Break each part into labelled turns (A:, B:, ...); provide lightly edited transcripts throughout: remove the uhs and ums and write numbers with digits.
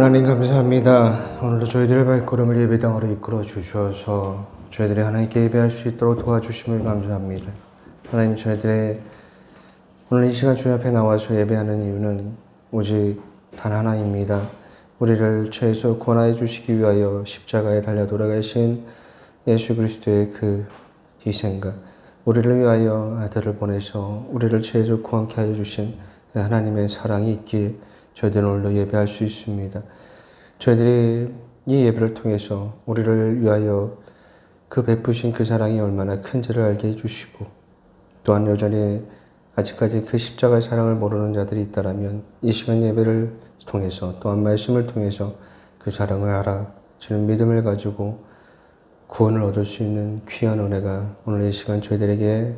A: 하나님 감사합니다. 오늘도 저희들의 발걸음을 예배당으로 이끌어 주셔서 저희들이 하나님께 예배할 수 있도록 도와주심을 감사합니다. 하나님, 저희들의 오늘 이 시간 주님 앞에 나와서 예배하는 이유는 오직 단 하나입니다. 우리를 죄에서 구원하여 주시기 위하여 십자가에 달려 돌아가신 예수 그리스도의 그 희생과 우리를 위하여 아들을 보내서 우리를 죄에서 구원케 하여 주신 하나님의 사랑이 있기에 저희들은 오늘도 예배할 수 있습니다. 저희들이 이 예배를 통해서 우리를 위하여 그 베푸신 그 사랑이 얼마나 큰지를 알게 해주시고, 또한 여전히 아직까지 그 십자가의 사랑을 모르는 자들이 있다면 이 시간 예배를 통해서 또한 말씀을 통해서 그 사랑을 알아주는 믿음을 가지고 구원을 얻을 수 있는 귀한 은혜가 오늘 이 시간 저희들에게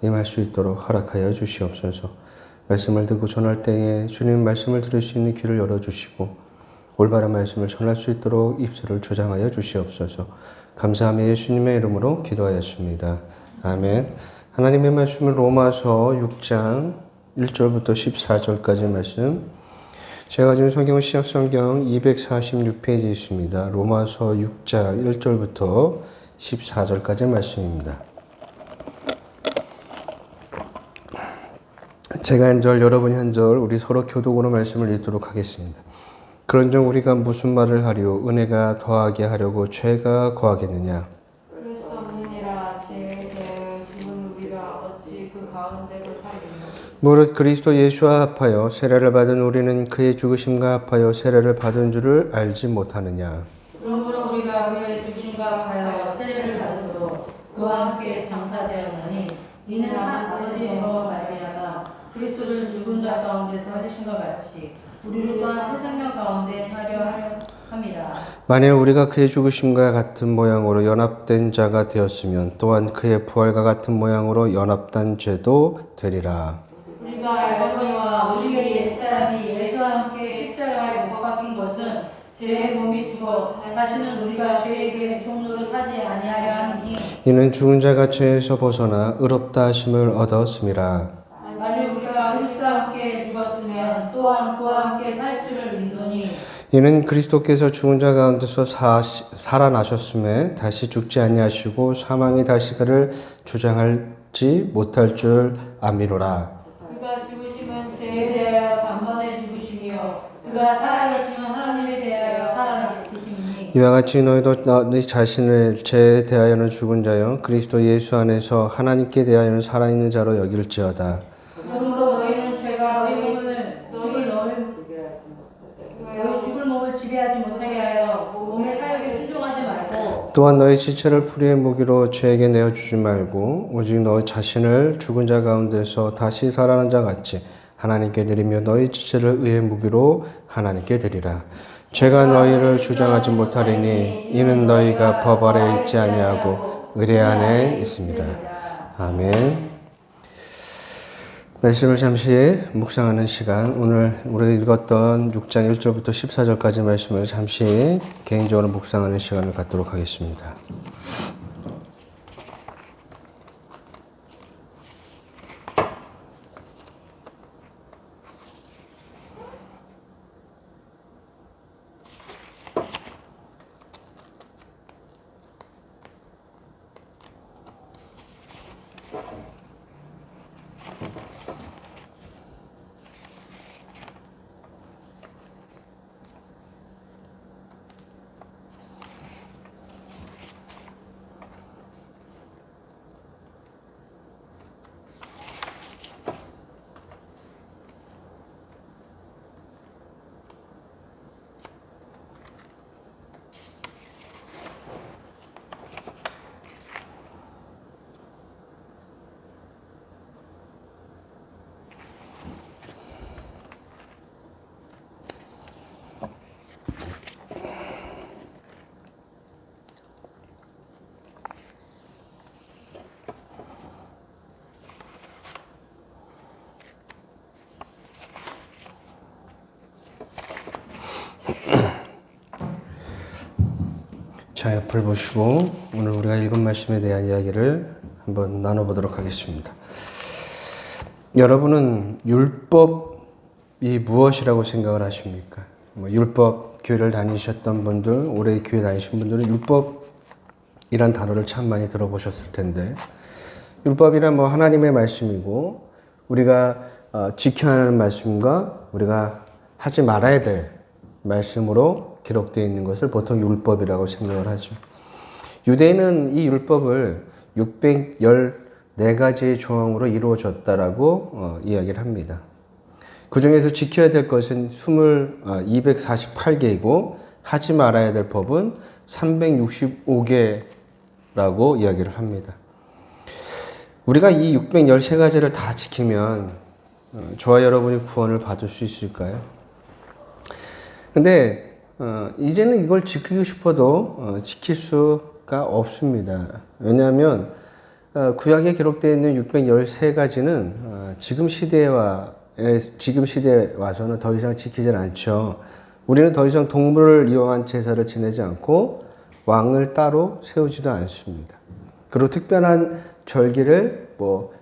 A: 임할 수 있도록 허락하여 주시옵소서. 말씀을 듣고 전할 때에 주님 말씀을 들을 수 있는 귀를 열어주시고 올바른 말씀을 전할 수 있도록 입술을 조장하여 주시옵소서. 감사하며 예수님의 이름으로 기도하였습니다. 아멘. 하나님의 말씀은 로마서 6장 1절부터 14절까지 말씀, 제가 가진 성경은 신약성경 246페이지에 있습니다. 로마서 6장 1절부터 14절까지 말씀입니다. 제가 한 절, 여러분이 한 절, 우리 서로 교독으로 말씀을 읽도록 하겠습니다. 그런즉 우리가 무슨 말을 하리요? 은혜가 더하게 하려고 죄가 거하겠느냐?
B: 그럴 수 없느니라. 죄에 대하여 죽은 우리가 어찌 그 가운데서 살겠느냐?
A: 무릇 그리스도 예수와 합하여 세례를 받은 우리는 그의 죽으심과 합하여 세례를 받은 줄을 알지 못하느냐?
B: 그러므로 우리가 그의 죽으심과 합하여 세례를 받음으로 그와 함께 장사되었나니 이는 한 아버지 영광을 말미암아 그리스도를 죽은 자 가운데서 살리신 것 같이 우리를 또한 새 생명 가운데 하려 함이라.
A: 만일 우리가 그의 죽으심과 같은 모양으로 연합된 자가 되었으면 또한 그의 부활과 같은 모양으로 연합된 죄도 되리라.
B: 우리가 알거니와 우리의 옛사람이 예수와 함께 십자가에 못 박힌 것은 죄의 몸이 죽어 다시는 우리가 죄에게 종노릇하지 아니하려 함이니
A: 이는 죽은 자가 죄에서 벗어나 의롭다 하심을 얻었음이라.
B: 만일 우리가 그리스도와 함께 죽었으면 또한 그와 함께 살 줄을 믿노니
A: 이는 그리스도께서 죽은 자 가운데서 살아나셨음에 다시 죽지 아니하시고 사망이 다시 그를 주장하지 못할 줄 아미로라.
B: 그가 죽으심은 죄에 대하여 단번에 죽으심이요 그가 살아계심은 하나님에 대하여 살아계심이니
A: 이와 같이 너희도 너희 자신을 죄에 대하여는 죽은 자요 그리스도 예수 안에서 하나님께 대하여는 살아있는 자로 여길지어다.
B: 그러므로 너희는 죄가 너희 죽을 몸을 지배하지 못하게 하여 몸의 사욕에 순종하지 말고
A: 또한 너희 지체를 불의의 무기로 죄에게 내어주지 말고 오직 너희 자신을 죽은 자 가운데서 다시 살아난 자 같이 하나님께 드리며 너희 지체를 의의 무기로 하나님께 드리라. 죄가 너희를 주장하지 못하리니 이는 너희가 법 아래 있지 아니하고 의뢰 안에 있습니다. 아멘. 말씀을 잠시 묵상하는 시간, 오늘 우리가 읽었던 6장 1절부터 14절까지 말씀을 잠시 개인적으로 묵상하는 시간을 갖도록 하겠습니다. 자, 옆을 보시고 오늘 우리가 읽은 말씀에 대한 이야기를 한번 나눠보도록 하겠습니다. 여러분은 율법이 무엇이라고 생각을 하십니까? 뭐 율법 교회를 다니셨던 분들, 오래 교회 다니신 분들은 율법이란 단어를 참 많이 들어보셨을 텐데, 율법이란 뭐 하나님의 말씀이고 우리가 지켜야 하는 말씀과 우리가 하지 말아야 될 말씀으로 기록되어 있는 것을 보통 율법이라고 생각을 하죠. 유대인은 이 율법을 614가지의 조항으로 이루어졌다라고 이야기를 합니다. 그 중에서 지켜야 될 것은 248개이고 하지 말아야 될 법은 365개라고 이야기를 합니다. 우리가 이 613가지를 다 지키면 저와 여러분이 구원을 받을 수 있을까요? 근데 이제는 이걸 지키고 싶어도 지킬 수가 없습니다. 왜냐하면 구약에 기록되어 있는 613가지는 지금 시대에 와서는 더 이상 지키질 않죠. 우리는 더 이상 동물을 이용한 제사를 지내지 않고 왕을 따로 세우지도 않습니다. 그리고 특별한 절기를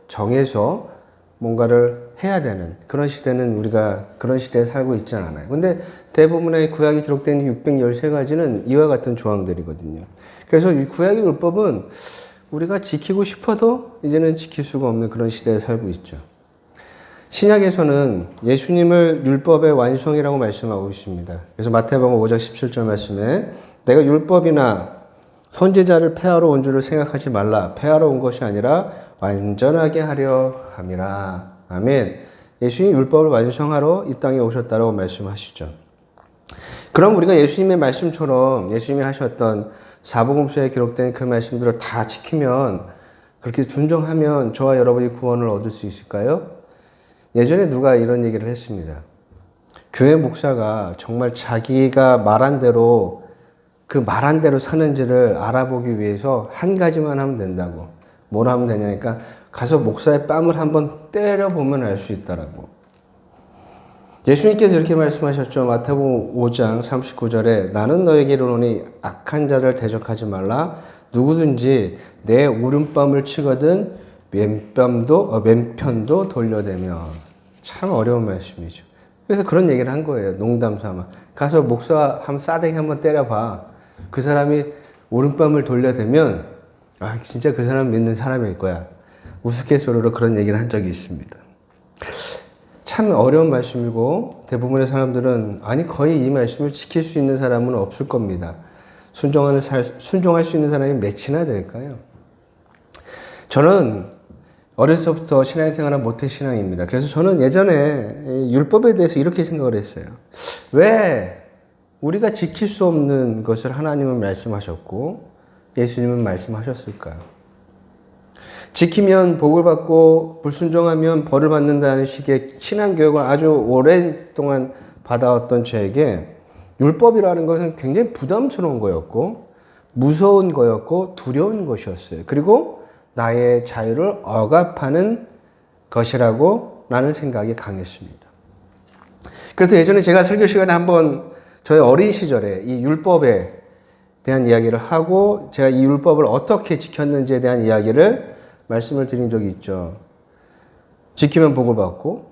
A: 정해서 뭔가를 해야 되는 그런 시대는 우리가 그런 시대에 살고 있지 않아요. 근데 대부분의 구약이 기록된 613가지는 이와 같은 조항들이거든요. 그래서 이 구약의 율법은 우리가 지키고 싶어도 이제는 지킬 수가 없는 그런 시대에 살고 있죠. 신약에서는 예수님을 율법의 완성이라고 말씀하고 있습니다. 그래서 마태복음 5장 17절 말씀에 내가 율법이나 선지자를 폐하러 온 줄을 생각하지 말라. 폐하러 온 것이 아니라 완전하게 하려 함이라. 아멘. 예수님이 율법을 완성하러 이 땅에 오셨다고 말씀하시죠. 그럼 우리가 예수님의 말씀처럼 예수님이 하셨던 사복음서에 기록된 그 말씀들을 다 지키면, 그렇게 순종하면 저와 여러분이 구원을 얻을 수 있을까요? 예전에 누가 이런 얘기를 했습니다. 교회 목사가 정말 자기가 말한 대로 사는지를 알아보기 위해서 한 가지만 하면 된다고. 뭘 하면 되냐니까 가서 목사의 뺨을 한번 때려보면 알 수 있다라고. 예수님께서 이렇게 말씀하셨죠. 마태복음 5장 39절에 나는 너에게 이르노니 악한 자를 대적하지 말라. 누구든지 내 오른뺨을 치거든 왼편도 돌려대며. 참 어려운 말씀이죠. 그래서 그런 얘기를 한 거예요. 농담 삼아. 가서 목사 싸대기 한번 때려봐. 그 사람이 오른뺨을 돌려대면 진짜 그 사람 믿는 사람일 거야. 우스갯소리로 그런 얘기를 한 적이 있습니다. 참 어려운 말씀이고 대부분의 사람들은 거의 이 말씀을 지킬 수 있는 사람은 없을 겁니다. 순종할 수 있는 사람이 몇이나 될까요? 저는 어렸을 때부터 신앙생활을 모태신앙입니다. 그래서 저는 예전에 율법에 대해서 이렇게 생각을 했어요. 왜 우리가 지킬 수 없는 것을 하나님은 말씀하셨고 예수님은 말씀하셨을까요? 지키면 복을 받고 불순종하면 벌을 받는다는 식의 신앙교육을 아주 오랫동안 받아왔던 저에게 율법이라는 것은 굉장히 부담스러운 거였고 무서운 거였고 두려운 것이었어요. 그리고 나의 자유를 억압하는 것이라고 라는 생각이 강했습니다. 그래서 예전에 제가 설교 시간에 한번 저의 어린 시절에 이 율법에 대한 이야기를 하고 제가 이 율법을 어떻게 지켰는지에 대한 이야기를 말씀을 드린 적이 있죠. 지키면 복을 받고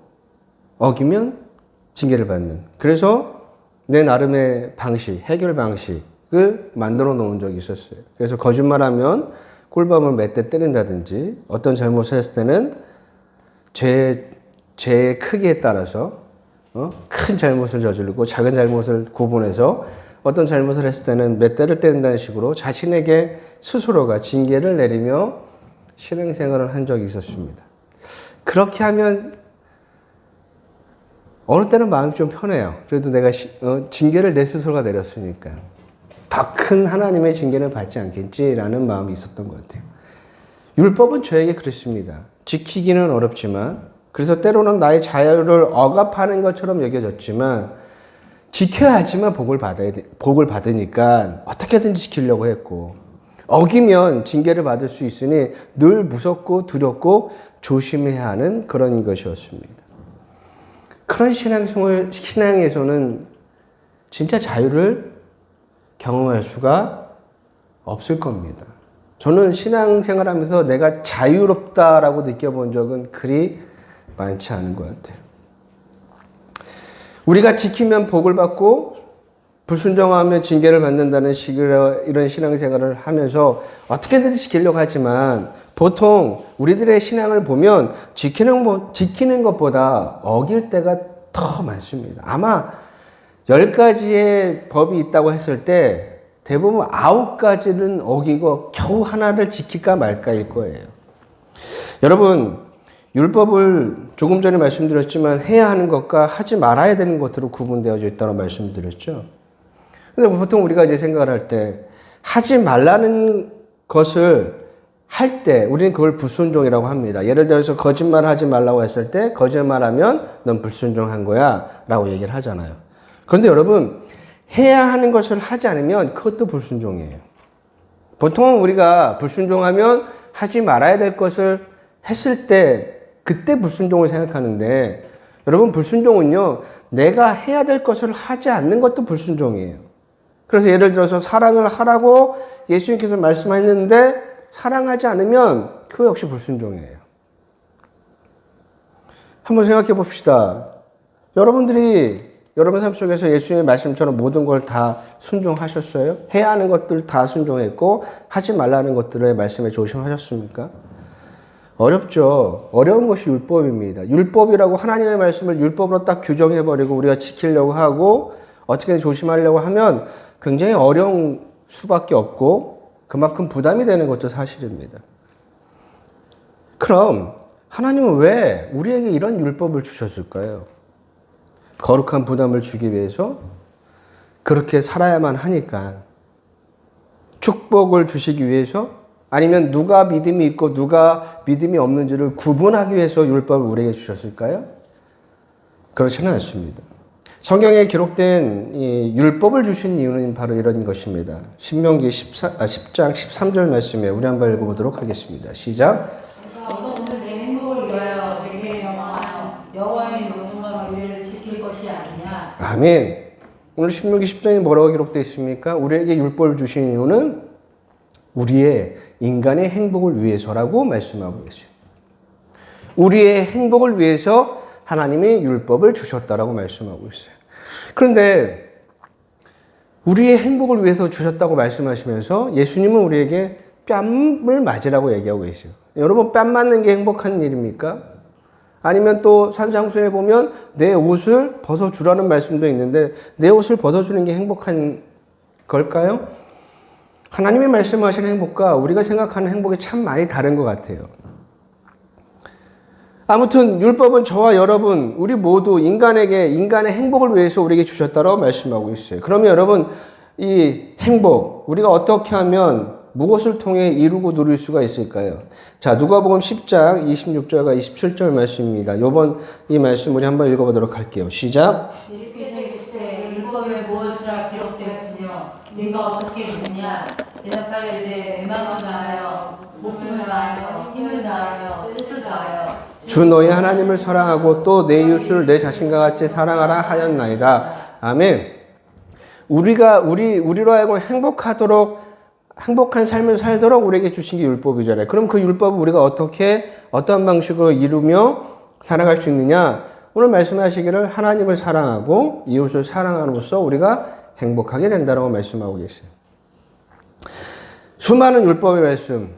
A: 어기면 징계를 받는. 그래서 내 나름의 해결 방식을 만들어 놓은 적이 있었어요. 그래서 거짓말하면 꿀밤을 몇 대 때린다든지 어떤 잘못을 했을 때는 죄의 크기에 따라서 큰 잘못을 저지르고 작은 잘못을 구분해서 어떤 잘못을 했을 때는 몇 대를 때린다는 식으로 자신에게 스스로가 징계를 내리며 신앙생활을 한 적이 있었습니다. 그렇게 하면 어느 때는 마음이 좀 편해요. 그래도 내가 징계를 내 스스로가 내렸으니까 더 큰 하나님의 징계는 받지 않겠지라는 마음이 있었던 것 같아요. 율법은 저에게 그렇습니다. 지키기는 어렵지만, 그래서 때로는 나의 자유를 억압하는 것처럼 여겨졌지만 지켜야지만 복을 받으니까 어떻게든지 지키려고 했고, 어기면 징계를 받을 수 있으니 늘 무섭고 두렵고 조심해야 하는 그런 것이었습니다. 그런 신앙에서는 진짜 자유를 경험할 수가 없을 겁니다. 저는 신앙생활하면서 내가 자유롭다라고 느껴본 적은 그리 많지 않은 것 같아요. 우리가 지키면 복을 받고 불순종하면 징계를 받는다는 식으로 이런 신앙생활을 하면서 어떻게든 지키려고 하지만 보통 우리들의 신앙을 보면 지키는 것보다 어길 때가 더 많습니다. 아마 10가지의 법이 있다고 했을 때 대부분 9가지는 어기고 겨우 하나를 지킬까 말까일 거예요. 여러분, 율법을 조금 전에 말씀드렸지만 해야 하는 것과 하지 말아야 되는 것으로 구분되어져 있다고 말씀드렸죠. 근데 보통 우리가 이제 생각을 할 때 하지 말라는 것을 할 때 우리는 그걸 불순종이라고 합니다. 예를 들어서 거짓말 하지 말라고 했을 때 거짓말하면 넌 불순종한 거야 라고 얘기를 하잖아요. 그런데 여러분, 해야 하는 것을 하지 않으면 그것도 불순종이에요. 보통은 우리가 불순종하면 하지 말아야 될 것을 했을 때 그때 불순종을 생각하는데 여러분, 불순종은요, 내가 해야 될 것을 하지 않는 것도 불순종이에요. 그래서 예를 들어서 사랑을 하라고 예수님께서 말씀하셨는데 사랑하지 않으면 그거 역시 불순종이에요. 한번 생각해 봅시다. 여러분들이 여러분 삶 속에서 예수님의 말씀처럼 모든 걸 다 순종하셨어요? 해야 하는 것들 다 순종했고 하지 말라는 것들의 말씀에 조심하셨습니까? 어렵죠. 어려운 것이 율법입니다. 율법이라고 하나님의 말씀을 율법으로 딱 규정해버리고 우리가 지키려고 하고 어떻게 조심하려고 하면 굉장히 어려운 수밖에 없고 그만큼 부담이 되는 것도 사실입니다. 그럼 하나님은 왜 우리에게 이런 율법을 주셨을까요? 거룩한 부담을 주기 위해서? 그렇게 살아야만 하니까? 축복을 주시기 위해서? 아니면 누가 믿음이 있고 누가 믿음이 없는지를 구분하기 위해서 율법을 우리에게 주셨을까요? 그렇지는 않습니다. 성경에 기록된 이 율법을 주신 이유는 바로 이런 것입니다. 신명기 10장 13절 말씀에 우리 한번 읽어보도록 하겠습니다. 시작.
B: 오늘 내 행복을 위하여 내게 명하여 여호와의 명령과 규례를 지킬 것이 아니냐.
A: 아멘. 오늘 신명기 10장에 뭐라고 기록되어 있습니까? 우리에게 율법을 주신 이유는 우리의 인간의 행복을 위해서라고 말씀하고 계세요. 우리의 행복을 위해서 하나님이 율법을 주셨다라고 말씀하고 있어요. 그런데 우리의 행복을 위해서 주셨다고 말씀하시면서 예수님은 우리에게 뺨을 맞으라고 얘기하고 계세요. 여러분, 뺨 맞는 게 행복한 일입니까? 아니면 또 산상수에 보면 내 옷을 벗어주라는 말씀도 있는데 내 옷을 벗어주는 게 행복한 걸까요? 하나님의 말씀하시는 행복과 우리가 생각하는 행복이 참 많이 다른 것 같아요. 아무튼 율법은 저와 여러분, 우리 모두 인간의 행복을 위해서 우리에게 주셨다고 말씀하고 있어요. 그러면 여러분, 이 행복, 우리가 어떻게 하면 무엇을 통해 이루고 누릴 수가 있을까요? 자, 누가복음 10장 26절과 27절 말씀입니다. 이번 이 말씀 우리 한번 읽어보도록 할게요. 시작.
B: 예수께서 이르시되 율법에 무엇이라 기록되었으며 네가 어떻게 묻냐. 대답하여 이르되 애망을 다하여 목숨을 다하여 힘을 다하여 뜻을 다하여
A: 주 너희 하나님을 사랑하고 또 내 이웃을 내 자신과 같이 사랑하라 하였나이다. 아멘. 우리로 하여금 행복한 삶을 살도록 우리에게 주신 게 율법이잖아요. 그럼 그 율법을 우리가 어떤 방식으로 이루며 살아갈 수 있느냐? 오늘 말씀하시기를 하나님을 사랑하고 이웃을 사랑함으로써 우리가 행복하게 된다고 말씀하고 계세요. 수많은 율법의 말씀,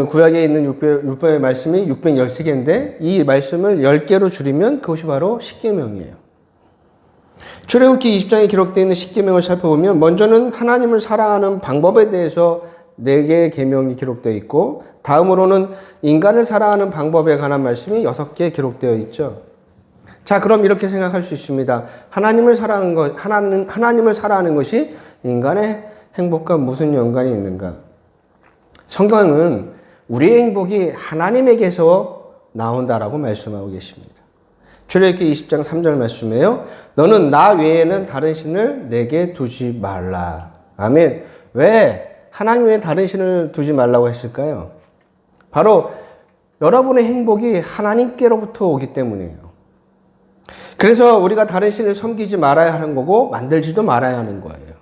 A: 구약에 있는 율법의 말씀이 613개인데 이 말씀을 10개로 줄이면 그것이 바로 십계명이에요. 출애굽기 20장에 기록되어 있는 십계명을 살펴보면 먼저는 하나님을 사랑하는 방법에 대해서 4개의 계명이 기록되어 있고 다음으로는 인간을 사랑하는 방법에 관한 말씀이 6개 기록되어 있죠. 자, 그럼 이렇게 생각할 수 있습니다. 하나님을 사랑하는 것이 인간의 행복과 무슨 연관이 있는가? 성경은 우리의 행복이 하나님에게서 나온다라고 말씀하고 계십니다. 출애굽기 20장 3절 말씀이에요. 너는 나 외에는 다른 신을 내게 두지 말라. 아멘. 왜 하나님 외에 다른 신을 두지 말라고 했을까요? 바로 여러분의 행복이 하나님께로부터 오기 때문이에요. 그래서 우리가 다른 신을 섬기지 말아야 하는 거고 만들지도 말아야 하는 거예요.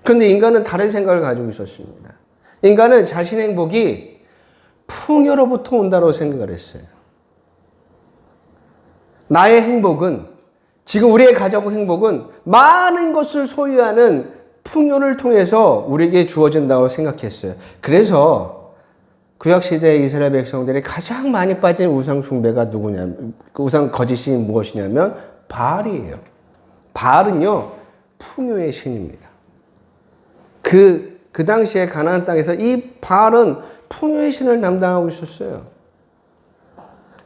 A: 그런데 인간은 다른 생각을 가지고 있었습니다. 인간은 자신의 행복이 풍요로부터 온다고 생각을 했어요. 나의 행복은 지금 우리의 가정 행복은 많은 것을 소유하는 풍요를 통해서 우리에게 주어진다고 생각했어요. 그래서 구약시대 이스라엘 백성들이 가장 많이 빠진 우상 숭배가 누구냐면, 그 우상 거짓이 무엇이냐면 바알이에요. 바알은요, 풍요의 신입니다. 그 당시에 가나안 땅에서 이 바알은 풍요의 신을 담당하고 있었어요.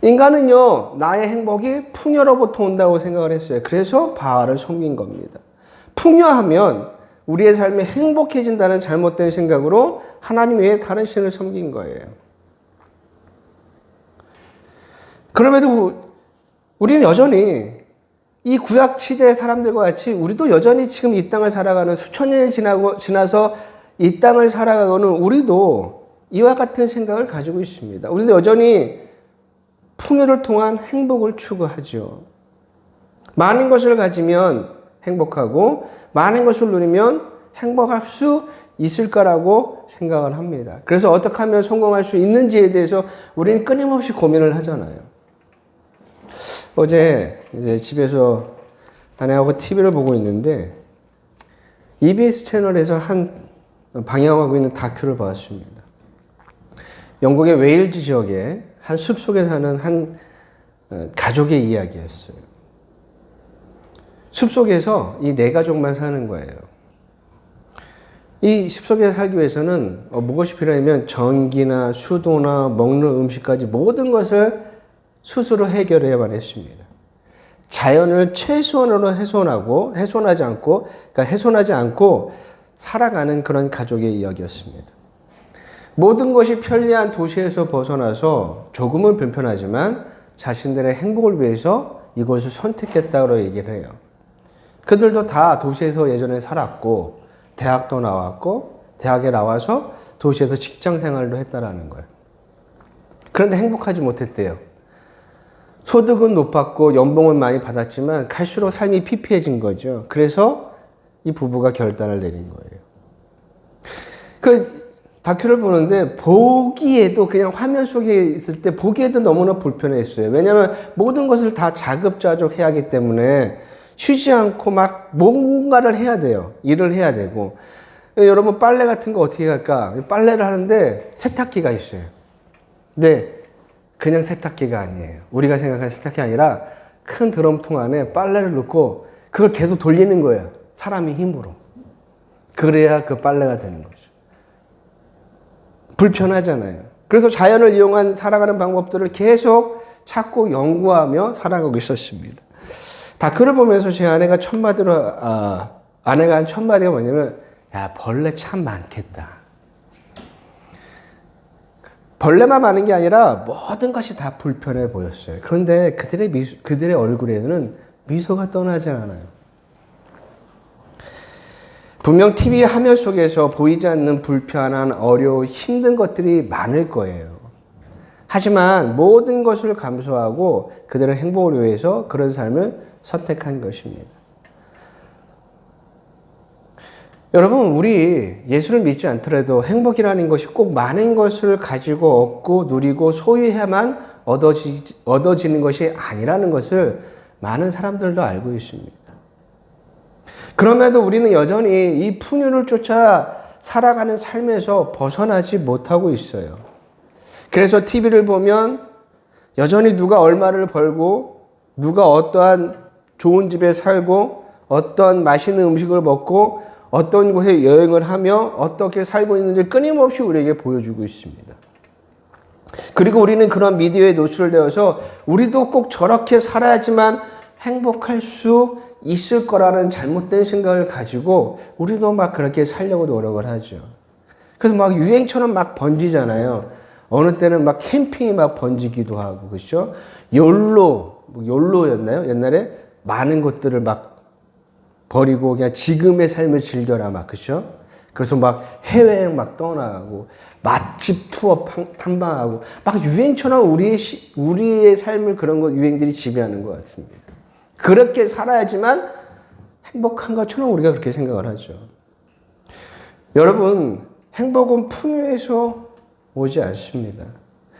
A: 인간은요, 나의 행복이 풍요로부터 온다고 생각을 했어요. 그래서 바알을 섬긴 겁니다. 풍요하면 우리의 삶이 행복해진다는 잘못된 생각으로 하나님 외에 다른 신을 섬긴 거예요. 그럼에도 우리는 여전히 이 구약 시대의 사람들과 같이 우리도 여전히 지금 이 땅을 살아가는 수천 년이 지나서 이 땅을 살아가고는 우리도 이와 같은 생각을 가지고 있습니다. 우리도 여전히 풍요를 통한 행복을 추구하죠. 많은 것을 가지면 행복하고 많은 것을 누리면 행복할 수 있을 거라고 생각을 합니다. 그래서 어떻게 하면 성공할 수 있는지에 대해서 우리는 끊임없이 고민을 하잖아요. 어제 이제 집에서 아내하고 TV를 보고 있는데 EBS 채널에서 방영하고 있는 다큐를 봤습니다. 영국의 웨일즈 지역에 한 숲속에 사는 한 가족의 이야기였어요. 숲속에서 이 4가족만 사는 거예요. 이 숲속에 살기 위해서는 무엇이 필요하냐면 전기나 수도나 먹는 음식까지 모든 것을 스스로 해결해야만 했습니다. 자연을 최소한으로 훼손하지 않고 살아가는 그런 가족의 이야기였습니다. 모든 것이 편리한 도시에서 벗어나서 조금은 불편하지만 자신들의 행복을 위해서 이것을 선택했다고 얘기를 해요. 그들도 다 도시에서 예전에 살았고 대학도 나왔고 대학에 나와서 도시에서 직장 생활도 했다라는 거예요. 그런데 행복하지 못했대요. 소득은 높았고 연봉은 많이 받았지만 갈수록 삶이 피폐해진 거죠. 그래서 이 부부가 결단을 내린 거예요. 그 다큐를 보는데 보기에도 그냥 화면 속에 있을 때 보기에도 너무나 불편했어요. 왜냐하면 모든 것을 다 자급자족해야 하기 때문에 쉬지 않고 막 뭔가를 해야 돼요. 일을 해야 되고. 여러분 빨래 같은 거 어떻게 할까? 빨래를 하는데 세탁기가 있어요. 근데 그냥 세탁기가 아니에요. 우리가 생각하는 세탁기 아니라 큰 드럼통 안에 빨래를 넣고 그걸 계속 돌리는 거예요. 사람의 힘으로. 그래야 그 빨래가 되는 거죠. 불편하잖아요. 그래서 자연을 이용한 살아가는 방법들을 계속 찾고 연구하며 살아가고 있었습니다. 다큐를 보면서 제 아내가 한 첫 마디가 뭐냐면, 야, 벌레 참 많겠다. 벌레만 많은 게 아니라 모든 것이 다 불편해 보였어요. 그런데 그들의 얼굴에는 미소가 떠나지 않아요. 분명 TV 화면 속에서 보이지 않는 불편한, 어려운, 힘든 것들이 많을 거예요. 하지만 모든 것을 감수하고 그들의 행복을 위해서 그런 삶을 선택한 것입니다. 여러분, 우리 예수를 믿지 않더라도 행복이라는 것이 꼭 많은 것을 가지고 얻고 누리고 소유해야만 얻어지는 것이 아니라는 것을 많은 사람들도 알고 있습니다. 그럼에도 우리는 여전히 이 풍요를 쫓아 살아가는 삶에서 벗어나지 못하고 있어요. 그래서 TV를 보면 여전히 누가 얼마를 벌고 누가 어떠한 좋은 집에 살고 어떤 맛있는 음식을 먹고 어떤 곳에 여행을 하며 어떻게 살고 있는지 끊임없이 우리에게 보여주고 있습니다. 그리고 우리는 그런 미디어에 노출되어서 우리도 꼭 저렇게 살아야지만 행복할 수 있을 거라는 잘못된 생각을 가지고 우리도 막 그렇게 살려고 노력을 하죠. 그래서 막 유행처럼 막 번지잖아요. 어느 때는 막 캠핑이 막 번지기도 하고, 그렇죠? 욜로였나요? 옛날에 많은 것들을 막 버리고 그냥 지금의 삶을 즐겨라 막, 그렇죠? 그래서 막 해외여행 막 떠나고 맛집 투어 탐방하고 막 유행처럼 우리의 삶을 그런 거 유행들이 지배하는 것 같습니다. 그렇게 살아야지만 행복한 것처럼 우리가 그렇게 생각을 하죠. 여러분, 행복은 풍요에서 오지 않습니다.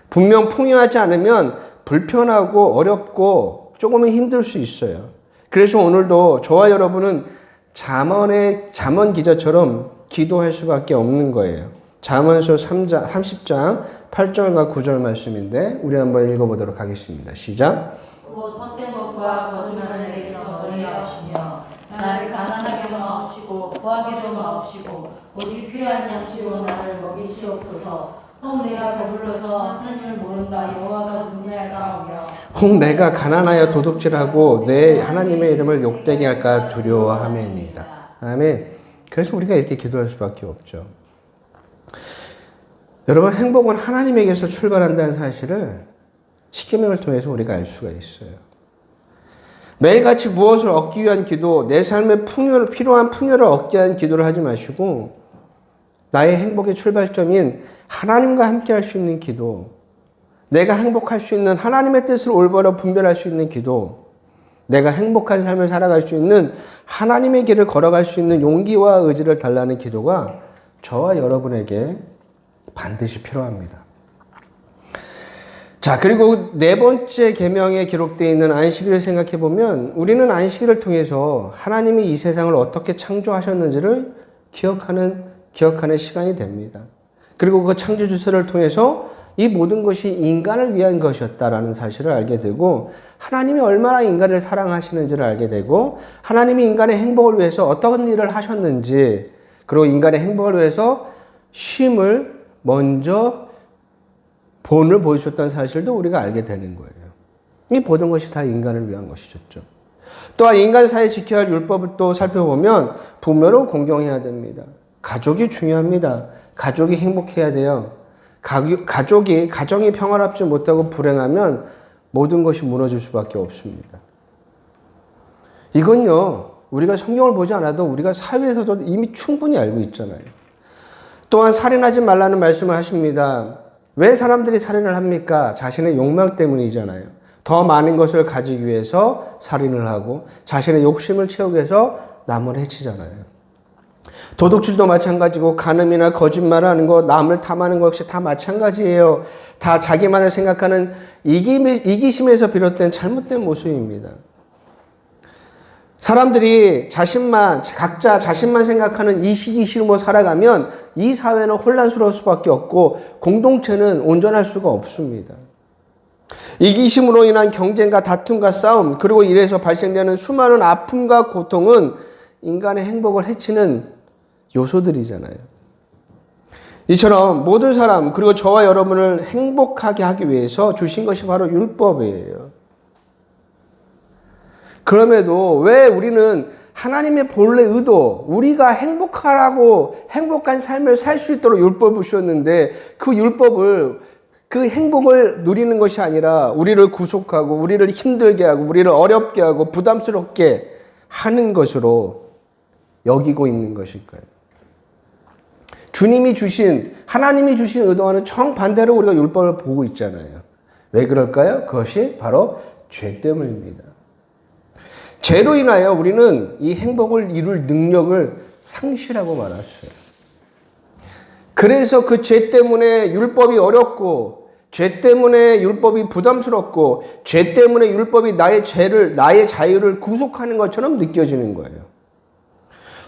A: 분명 풍요하지 않으면 불편하고 어렵고 조금은 힘들 수 있어요. 그래서 오늘도 저와 여러분은 잠언 기자처럼 기도할 수밖에 없는 거예요. 잠언서 30장 8절과 9절 말씀인데 우리 한번 읽어보도록 하겠습니다. 시작.
B: 곧 헛된 것과 거짓말을 내게서 멀리 하시며 나를 가난하게 마옵시고 구하게도 마옵시고 오직 필요한 양식으로 나를 먹이시옵소서. 혹 내가 배불러서 하나님을 모른다 여호와가 눈이랄까 하며
A: 혹 내가 가난하여 도둑질하고 내 하나님의 이름을 욕되게 할까 두려워하매이다. 아멘. 그래서 우리가 이렇게 기도할 수밖에 없죠. 여러분, 행복은 하나님에게서 출발한다는 사실을 십계명을 통해서 우리가 알 수가 있어요. 매일같이 무엇을 얻기 위한 기도, 내 삶의 필요한 풍요를 얻기 위한 기도를 하지 마시고 나의 행복의 출발점인 하나님과 함께 할 수 있는 기도, 내가 행복할 수 있는 하나님의 뜻을 올바로 분별할 수 있는 기도, 내가 행복한 삶을 살아갈 수 있는 하나님의 길을 걸어갈 수 있는 용기와 의지를 달라는 기도가 저와 여러분에게 반드시 필요합니다. 자, 그리고 네 번째 계명에 기록되어 있는 안식일을 생각해 보면 우리는 안식일을 통해서 하나님이 이 세상을 어떻게 창조하셨는지를 기억하는 시간이 됩니다. 그리고 그 창조 주사를 통해서 이 모든 것이 인간을 위한 것이었다라는 사실을 알게 되고 하나님이 얼마나 인간을 사랑하시는지를 알게 되고 하나님이 인간의 행복을 위해서 어떤 일을 하셨는지 그리고 인간의 행복을 위해서 쉼을 먼저 본을 보여주셨다는 사실도 우리가 알게 되는 거예요. 이 모든 것이 다 인간을 위한 것이었죠. 또한 인간 사이에 지켜야 할 율법을 또 살펴보면 부모를 공경해야 됩니다. 가족이 중요합니다. 가족이 행복해야 돼요. 가정이 평화롭지 못하고 불행하면 모든 것이 무너질 수밖에 없습니다. 이건요, 우리가 성경을 보지 않아도 우리가 사회에서도 이미 충분히 알고 있잖아요. 또한 살인하지 말라는 말씀을 하십니다. 왜 사람들이 살인을 합니까? 자신의 욕망 때문이잖아요. 더 많은 것을 가지기 위해서 살인을 하고 자신의 욕심을 채우기 위해서 남을 해치잖아요. 도둑질도 마찬가지고 간음이나 거짓말을 하는 것, 남을 탐하는 것 역시 다 마찬가지예요. 다 자기만을 생각하는 이기심에서 비롯된 잘못된 모습입니다. 사람들이 각자 자신만 생각하는 이기심으로 살아가면 이 사회는 혼란스러울 수밖에 없고 공동체는 온전할 수가 없습니다. 이기심으로 인한 경쟁과 다툼과 싸움, 그리고 이래서 발생되는 수많은 아픔과 고통은 인간의 행복을 해치는 요소들이잖아요. 이처럼 모든 사람, 그리고 저와 여러분을 행복하게 하기 위해서 주신 것이 바로 율법이에요. 그럼에도 왜 우리는 하나님의 본래 의도, 우리가 행복한 삶을 살 수 있도록 율법을 주셨는데 그 행복을 누리는 것이 아니라 우리를 구속하고 우리를 힘들게 하고 우리를 어렵게 하고 부담스럽게 하는 것으로 여기고 있는 것일까요? 하나님이 주신 의도와는 정반대로 우리가 율법을 보고 있잖아요. 왜 그럴까요? 그것이 바로 죄 때문입니다. 죄로 인하여 우리는 이 행복을 이룰 능력을 상실하고 말았어요. 그래서 그 죄 때문에 율법이 어렵고, 죄 때문에 율법이 부담스럽고, 죄 때문에 율법이 나의 자유를 구속하는 것처럼 느껴지는 거예요.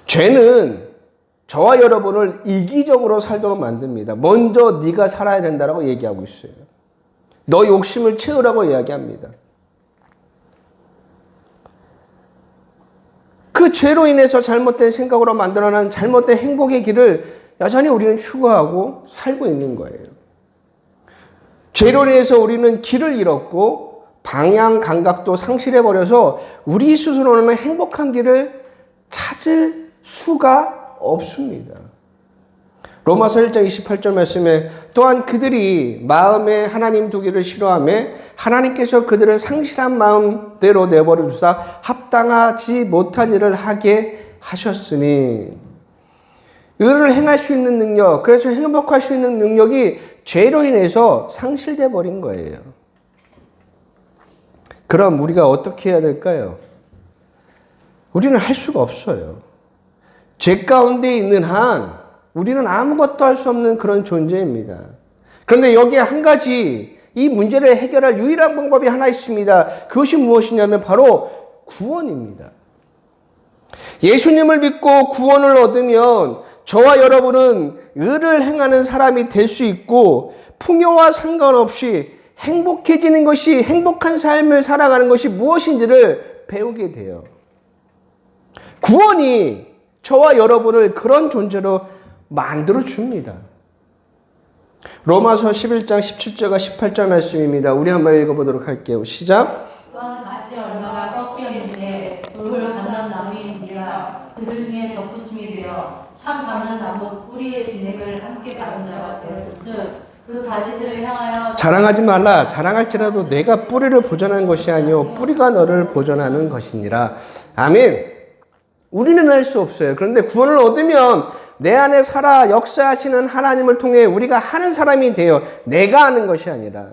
A: 죄는 저와 여러분을 이기적으로 살도록 만듭니다. 먼저 네가 살아야 된다라고 얘기하고 있어요. 너 욕심을 채우라고 이야기합니다. 그 죄로 인해서 잘못된 생각으로 만들어낸 잘못된 행복의 길을 여전히 우리는 추구하고 살고 있는 거예요. 죄로 인해서 우리는 길을 잃었고 방향 감각도 상실해버려서 우리 스스로는 행복한 길을 찾을 수가 없습니다. 로마서 1장 28절 말씀에 또한 그들이 마음에 하나님 두기를 싫어하며 하나님께서 그들을 상실한 마음대로 내버려 주사 합당하지 못한 일을 하게 하셨으니, 의를 행할 수 있는 능력, 그래서 행복할 수 있는 능력이 죄로 인해서 상실돼 버린 거예요. 그럼 우리가 어떻게 해야 될까요? 우리는 할 수가 없어요. 죄 가운데 있는 한 우리는 아무것도 할 수 없는 그런 존재입니다. 그런데 여기에 한 가지 이 문제를 해결할 유일한 방법이 하나 있습니다. 그것이 무엇이냐면 바로 구원입니다. 예수님을 믿고 구원을 얻으면 저와 여러분은 의를 행하는 사람이 될 수 있고 풍요와 상관없이 행복해지는 것이, 행복한 삶을 살아가는 것이 무엇인지를 배우게 돼요. 구원이 저와 여러분을 그런 존재로 만들어 줍니다. 로마서 11장 17절과 18절 말씀입니다. 우리 한번 읽어보도록 할게요. 시작.
B: 또한 같이 얼마가 꺾여 있는데 돌을 가난 나무인지라 그들 중에 접붙임이 되어 참 가난 나무 뿌리의 진액을 함께 받은 자가 되었을즉 그 가지들을 향하여
A: 자랑하지 말라. 자랑할지라도 내가 뿌리를 보존한 것이 아니요 뿌리가 너를 보존하는 것이니라. 아멘. 우리는 할 수 없어요. 그런데 구원을 얻으면 내 안에 살아 역사하시는 하나님을 통해 우리가 하는 사람이 되어 내가 하는 것이 아니라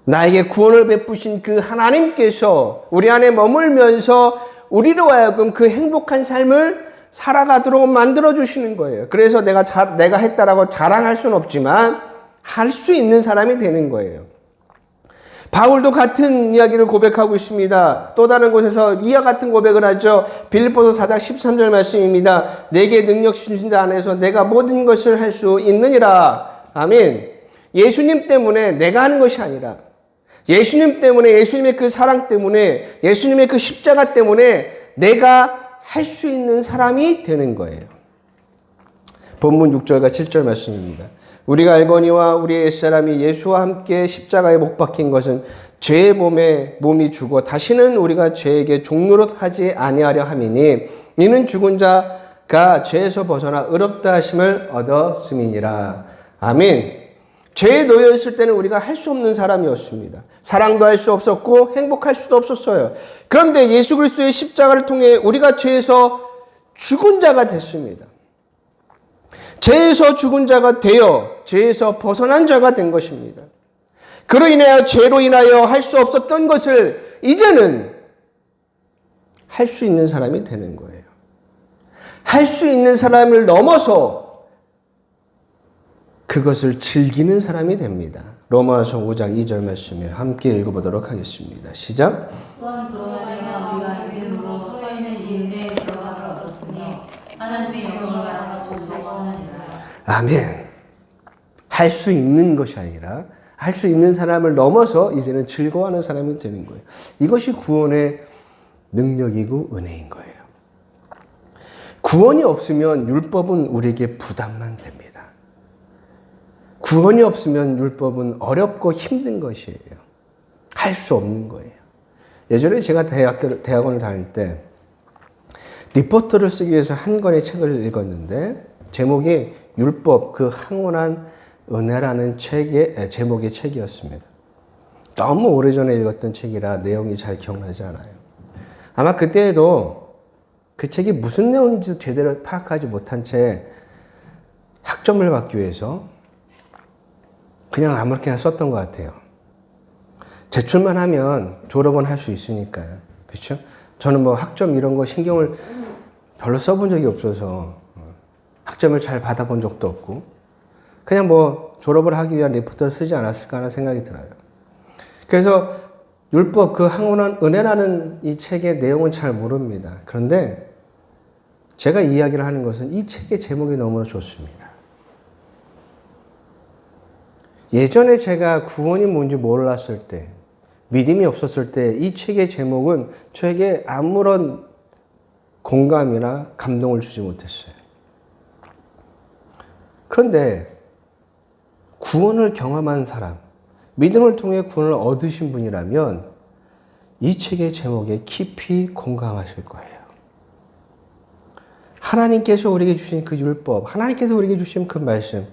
A: 나에게 구원을 베푸신 그 하나님께서 우리 안에 머물면서 우리로 하여금 그 행복한 삶을 살아가도록 만들어주시는 거예요. 그래서 내가 했다라고 자랑할 수는 없지만 할 수 있는 사람이 되는 거예요. 바울도 같은 이야기를 고백하고 있습니다. 또 다른 곳에서 이와 같은 고백을 하죠. 빌립보서 4장 13절 말씀입니다. 내게 능력 주신 자 안에서 내가 모든 것을 할 수 있느니라. 아멘. 예수님 때문에 내가 하는 것이 아니라 예수님 때문에, 예수님의 그 사랑 때문에, 예수님의 그 십자가 때문에 내가 할 수 있는 사람이 되는 거예요. 본문 6절과 7절 말씀입니다. 우리가 알거니와 우리의 옛사람이 예수와 함께 십자가에 못 박힌 것은 죄의 몸이 죽어 다시는 우리가 죄에게 종노릇 하지 아니하려 함이니 이는 죽은 자가 죄에서 벗어나 의롭다 하심을 얻었음이니라. 아멘. 죄에 놓여 있을 때는 우리가 할 수 없는 사람이었습니다. 사랑도 할 수 없었고 행복할 수도 없었어요. 그런데 예수 그리스도의 십자가를 통해 우리가 죄에서 죽은 자가 됐습니다. 죄에서 죽은 자가 되어 죄에서 벗어난 자가 된 것입니다. 그로 인하여 죄로 인하여 할 수 없었던 것을 이제는 할 수 있는 사람이 되는 거예요. 할 수 있는 사람을 넘어서 그것을 즐기는 사람이 됩니다. 로마서 5장 2절 말씀에 함께 읽어보도록 하겠습니다. 시작.
B: 또한 그로 말미암아 우리가 이름으로 서 있는 이 은혜에 들어감을 얻었으니 하나님의 영광을 바라며 즐거워하느니라.
A: 아멘. 할 수 있는 것이 아니라 할 수 있는 사람을 넘어서 이제는 즐거워하는 사람이 되는 거예요. 이것이 구원의 능력이고 은혜인 거예요. 구원이 없으면 율법은 우리에게 부담만 됩니다. 구원이 없으면 율법은 어렵고 힘든 것이에요. 할 수 없는 거예요. 예전에 제가 대학원을 다닐 때 리포트를 쓰기 위해서 한 권의 책을 읽었는데 제목이 율법 그 항원한 은혜라는 제목의 책이었습니다. 너무 오래전에 읽었던 책이라 내용이 잘 기억나지 않아요. 아마 그때에도 그 책이 무슨 내용인지 제대로 파악하지 못한 채 학점을 받기 위해서 그냥 아무렇게나 썼던 것 같아요. 제출만 하면 졸업은 할 수 있으니까요. 그렇죠? 저는 뭐 학점 이런 거 신경을 별로 써본 적이 없어서 학점을 잘 받아본 적도 없고 그냥 뭐 졸업을 하기 위한 리포트를 쓰지 않았을까 하는 생각이 들어요. 그래서 율법 그 항원한 은혜라는 이 책의 내용은 잘 모릅니다. 그런데 제가 이야기를 하는 것은 이 책의 제목이 너무나 좋습니다. 예전에 제가 구원이 뭔지 몰랐을 때, 믿음이 없었을 때 이 책의 제목은 저에게 아무런 공감이나 감동을 주지 못했어요. 그런데 구원을 경험한 사람, 믿음을 통해 구원을 얻으신 분이라면 이 책의 제목에 깊이 공감하실 거예요. 하나님께서 우리에게 주신 그 율법, 하나님께서 우리에게 주신 그 말씀,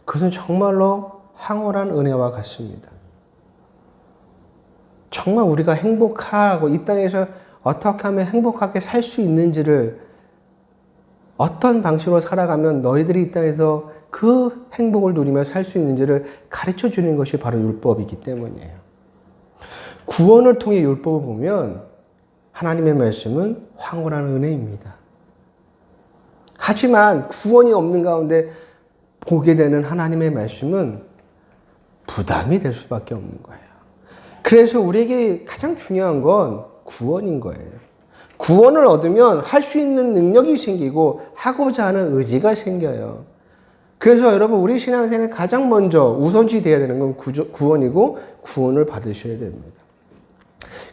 A: 그것은 정말로 황홀한 은혜와 같습니다. 정말 우리가 행복하고 이 땅에서 어떻게 하면 행복하게 살 수 있는지를 어떤 방식으로 살아가면 너희들이 이 땅에서 그 행복을 누리며 살 수 있는지를 가르쳐 주는 것이 바로 율법이기 때문이에요. 구원을 통해 율법을 보면 하나님의 말씀은 황홀한 은혜입니다. 하지만 구원이 없는 가운데 보게 되는 하나님의 말씀은 부담이 될 수밖에 없는 거예요. 그래서 우리에게 가장 중요한 건 구원인 거예요. 구원을 얻으면 할 수 있는 능력이 생기고 하고자 하는 의지가 생겨요. 그래서 여러분 우리 신앙생활에 가장 먼저 우선시 돼야 되는 건 구원이고 구원을 받으셔야 됩니다.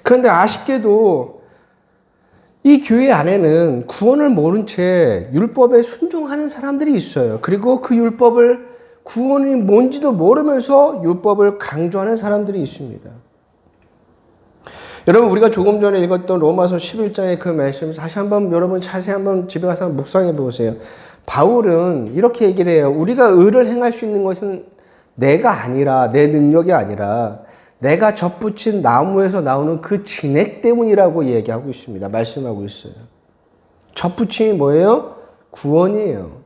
A: 그런데 아쉽게도 이 교회 안에는 구원을 모른 채 율법에 순종하는 사람들이 있어요. 그리고 그 율법을 구원이 뭔지도 모르면서 율법을 강조하는 사람들이 있습니다. 여러분 우리가 조금 전에 읽었던 로마서 11장의 그 말씀 다시 한번 여러분 자세히 한번 집에 가서 묵상해 보세요. 바울은 이렇게 얘기를 해요. 우리가 의를 행할 수 있는 것은 내가 아니라 내 능력이 아니라 내가 접붙인 나무에서 나오는 그 진액 때문이라고 얘기하고 있습니다. 말씀하고 있어요. 접붙임이 뭐예요? 구원이에요.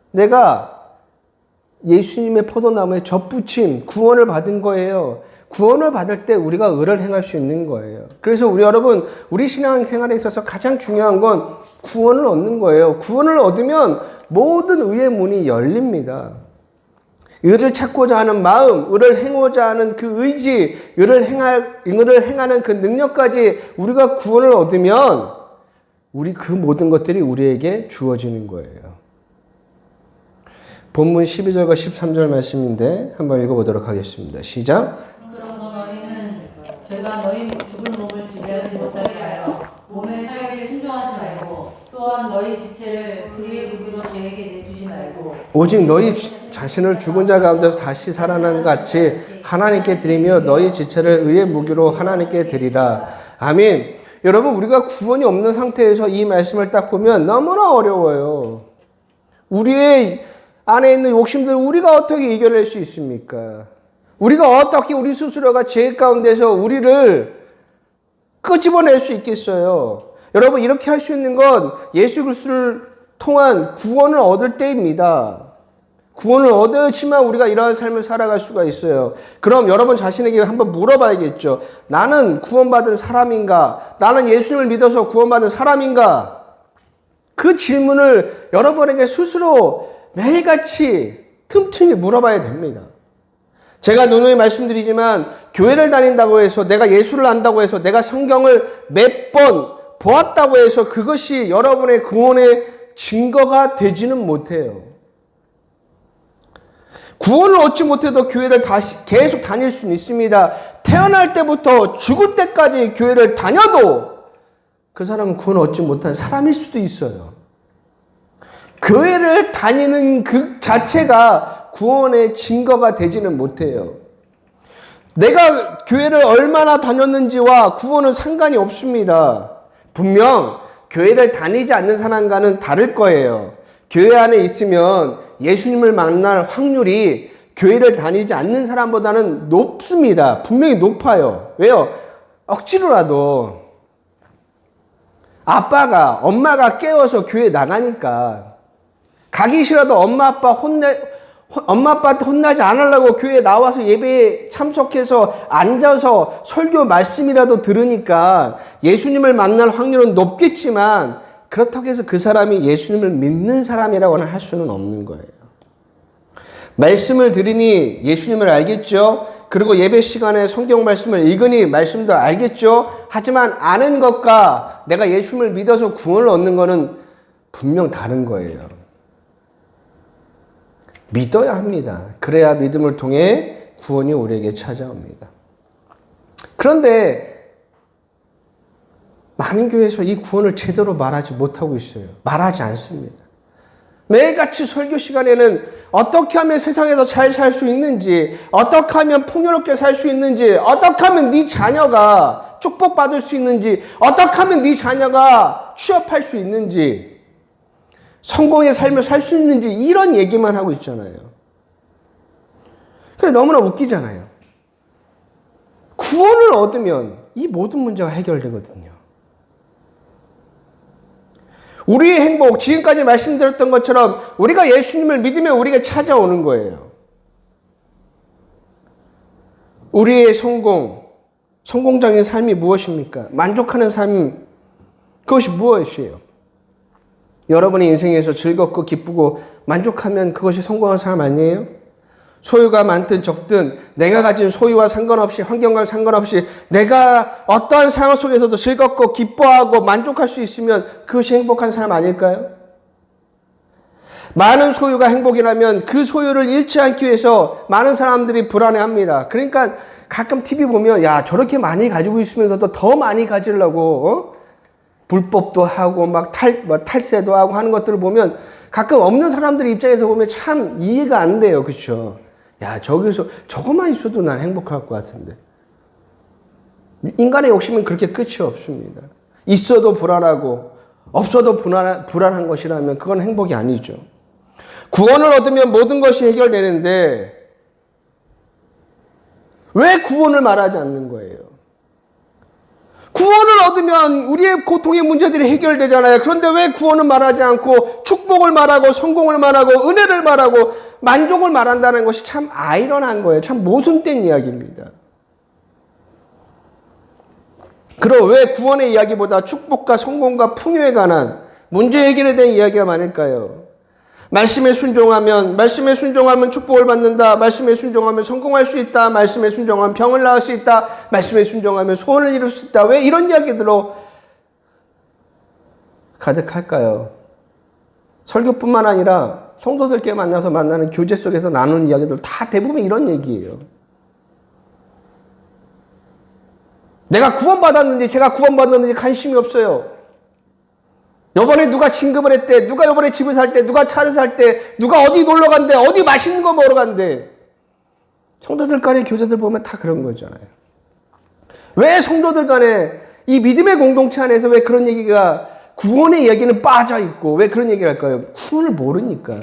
A: 내가 예수님의 포도나무에 접붙임, 구원을 받은 거예요. 구원을 받을 때 우리가 의를 행할 수 있는 거예요. 그래서 우리 신앙생활에 있어서 가장 중요한 건 구원을 얻는 거예요. 구원을 얻으면 모든 의의 문이 열립니다. 의를 찾고자 하는 마음, 의를 행하고자 하는 그 의지, 의를 행하는 그 능력까지 우리가 구원을 얻으면 우리 그 모든 것들이 우리에게 주어지는 거예요. 본문 12절과 13절 말씀인데 한번 읽어보도록 하겠습니다. 시작.
B: 그러므로 너희는 죄가 너희 죽은 몸을 지배하지 못하게 하여 몸의 사역에 순종하지 말고 또한 너희 지체를 불의의 무기로 죄에게 내주지 말고
A: 오직 너희 자신을 죽은 자 가운데서 다시 살아난 같이 하나님께 드리며 너희 지체를 의의 무기로 하나님께 드리라. 아멘. 여러분 우리가 구원이 없는 상태에서 이 말씀을 딱 보면 너무나 어려워요. 우리의 안에 있는 욕심들 우리가 어떻게 이겨낼 수 있습니까? 우리가 어떻게 우리 스스로가 죄 가운데서 우리를 끄집어낼 수 있겠어요? 여러분 이렇게 할 수 있는 건 예수 그리스도를 통한 구원을 얻을 때입니다. 구원을 얻어야지만 우리가 이러한 삶을 살아갈 수가 있어요. 그럼 여러분 자신에게 한번 물어봐야겠죠. 나는 구원받은 사람인가? 나는 예수님을 믿어서 구원받은 사람인가? 그 질문을 여러분에게 스스로 매일같이 틈틈이 물어봐야 됩니다. 제가 누누이 말씀드리지만 교회를 다닌다고 해서 내가 예수를 안다고 해서 내가 성경을 몇 번 보았다고 해서 그것이 여러분의 구원의 증거가 되지는 못해요. 구원을 얻지 못해도 교회를 다시 계속 다닐 수는 있습니다. 태어날 때부터 죽을 때까지 교회를 다녀도 그 사람은 구원을 얻지 못한 사람일 수도 있어요. 교회를 다니는 그 자체가 구원의 증거가 되지는 못해요. 내가 교회를 얼마나 다녔는지와 구원은 상관이 없습니다. 분명 교회를 다니지 않는 사람과는 다를 거예요. 교회 안에 있으면 예수님을 만날 확률이 교회를 다니지 않는 사람보다는 높습니다. 분명히 높아요. 왜요? 억지로라도 엄마가 깨워서 교회 나가니까 가기 싫어도 엄마 아빠한테 혼나지 않으려고 교회에 나와서 예배에 참석해서 앉아서 설교 말씀이라도 들으니까 예수님을 만날 확률은 높겠지만 그렇다고 해서 그 사람이 예수님을 믿는 사람이라고는 할 수는 없는 거예요. 말씀을 들으니 예수님을 알겠죠? 그리고 예배 시간에 성경 말씀을 읽으니 말씀도 알겠죠? 하지만 아는 것과 내가 예수님을 믿어서 구원을 얻는 것은 분명 다른 거예요. 믿어야 합니다. 그래야 믿음을 통해 구원이 우리에게 찾아옵니다. 그런데 많은 교회에서 이 구원을 제대로 말하지 못하고 있어요. 말하지 않습니다. 매일같이 설교 시간에는 어떻게 하면 세상에서 잘 살 수 있는지, 어떻게 하면 풍요롭게 살 수 있는지, 어떻게 하면 네 자녀가 축복받을 수 있는지, 어떻게 하면 네 자녀가 취업할 수 있는지, 성공의 삶을 살 수 있는지 이런 얘기만 하고 있잖아요. 근데 너무나 웃기잖아요. 구원을 얻으면 이 모든 문제가 해결되거든요. 우리의 행복, 지금까지 말씀드렸던 것처럼 우리가 예수님을 믿으면 우리에게 찾아오는 거예요. 우리의 성공적인 삶이 무엇입니까? 만족하는 삶, 그것이 무엇이에요? 여러분의 인생에서 즐겁고 기쁘고 만족하면 그것이 성공한 삶 아니에요? 소유가 많든 적든 내가 가진 소유와 상관없이 환경과 상관없이 내가 어떠한 상황 속에서도 즐겁고 기뻐하고 만족할 수 있으면 그것이 행복한 삶 아닐까요? 많은 소유가 행복이라면 그 소유를 잃지 않기 위해서 많은 사람들이 불안해합니다. 그러니까 가끔 TV 보면 야 저렇게 많이 가지고 있으면서도 더 많이 가지려고 불법도 하고 막 탈세도 하고 하는 것들을 보면 가끔 없는 사람들 입장에서 보면 참 이해가 안 돼요. 그렇죠? 야 저기서 저것만 있어도 난 행복할 것 같은데. 인간의 욕심은 그렇게 끝이 없습니다. 있어도 불안하고 없어도 불안한 것이라면 그건 행복이 아니죠. 구원을 얻으면 모든 것이 해결되는데 왜 구원을 말하지 않는 거예요? 구원을 얻으면 우리의 고통의 문제들이 해결되잖아요. 그런데 왜 구원을 말하지 않고 축복을 말하고 성공을 말하고 은혜를 말하고 만족을 말한다는 것이 참 아이러니한 거예요. 참 모순된 이야기입니다. 그럼 왜 구원의 이야기보다 축복과 성공과 풍요에 관한 문제 해결에 대한 이야기가 많을까요? 말씀에 순종하면 축복을 받는다. 말씀에 순종하면 성공할 수 있다. 말씀에 순종하면 병을 나을 수 있다. 말씀에 순종하면 소원을 이룰 수 있다. 왜 이런 이야기들로 가득할까요? 설교뿐만 아니라 성도들께 만나서 만나는 교제 속에서 나누는 이야기들 다 대부분 이런 얘기예요. 내가 구원받았는지 제가 구원받았는지 관심이 없어요. 요번에 누가 진급을 했대, 누가 요번에 집을 살 때, 누가 차를 살 때, 누가 어디 놀러 간대, 어디 맛있는 거 먹으러 간대. 성도들 간의 교제들 보면 다 그런 거잖아요. 왜 성도들 간에 이 믿음의 공동체 안에서 왜 그런 얘기가 구원의 이야기는 빠져 있고 왜 그런 얘기를 할까요? 구원을 모르니까.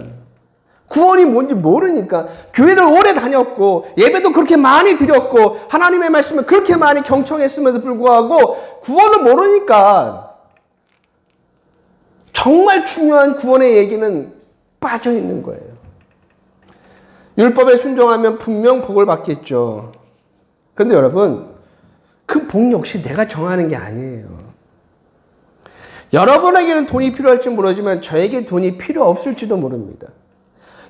A: 구원이 뭔지 모르니까. 교회를 오래 다녔고 예배도 그렇게 많이 드렸고 하나님의 말씀을 그렇게 많이 경청했음에도 불구하고 구원을 모르니까 정말 중요한 구원의 얘기는 빠져 있는 거예요. 율법에 순종하면 분명 복을 받겠죠. 그런데 여러분, 그 복 역시 내가 정하는 게 아니에요. 여러분에게는 돈이 필요할지 모르지만 저에게 돈이 필요 없을지도 모릅니다.